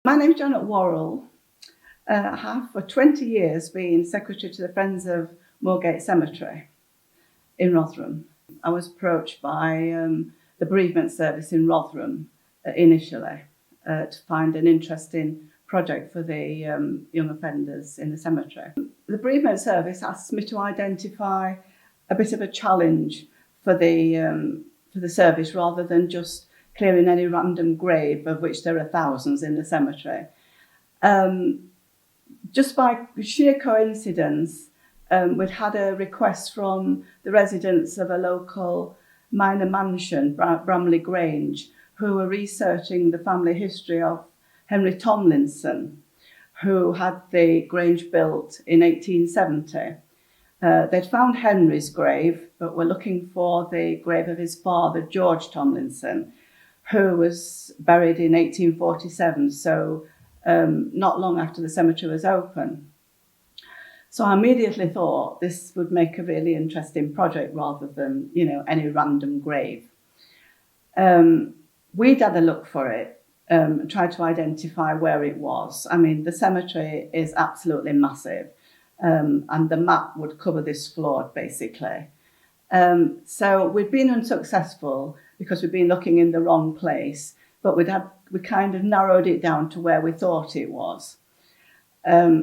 My name's Janet Worrell. I have for 20 years been secretary to the Friends of Moorgate Cemetery in Rotherham. I was approached by the bereavement service in Rotherham initially to find an interesting project for the young offenders in the cemetery. The bereavement service asked me to identify a bit of a challenge for the service rather than just clearing any random grave, of which there are thousands in the cemetery. Just by sheer coincidence, we'd had a request from the residents of a local minor mansion, Bramley Grange, who were researching the family history of Henry Tomlinson, who had the Grange built in 1870. They'd found Henry's grave, but were looking for the grave of his father, George Tomlinson, who was buried in 1847, so not long after the cemetery was open. So I immediately thought this would make a really interesting project rather than, any random grave. We'd had a look for it and tried to identify where it was. I mean, the cemetery is absolutely massive, and the map would cover this floor, basically. So we'd been unsuccessful because we'd been looking in the wrong place, but we kind of narrowed it down to where we thought it was.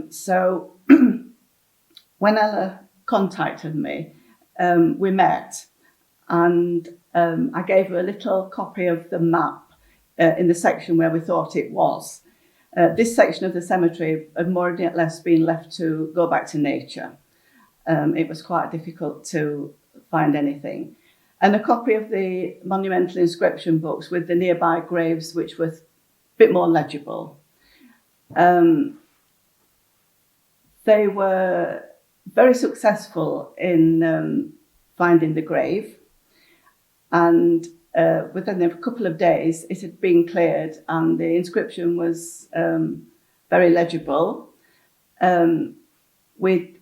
So when Ella contacted me, we met, and I gave her a little copy of the map in the section where we thought it was. This section of the cemetery had more or less been left to go back to nature. It was quite difficult to find anything. And a copy of the monumental inscription books with the nearby graves, which were a bit more legible. They were very successful in finding the grave, and within a couple of days it had been cleared and the inscription was very legible. We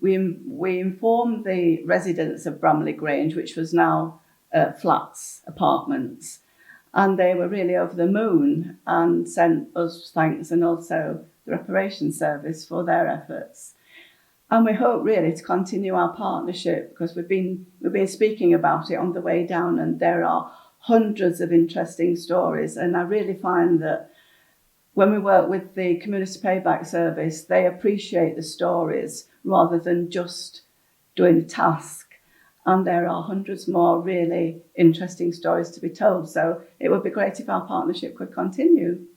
informed the residents of Bramley Grange, which was now flats, apartments, and they were really over the moon and sent us thanks, and also the Reparation service for their efforts. And we hope really to continue our partnership, because we've been speaking about it on the way down, and there are hundreds of interesting stories. And I really find that when we work with the Community Payback Service, they appreciate the stories rather than just doing a task. And there are hundreds more really interesting stories to be told. So it would be great if our partnership could continue.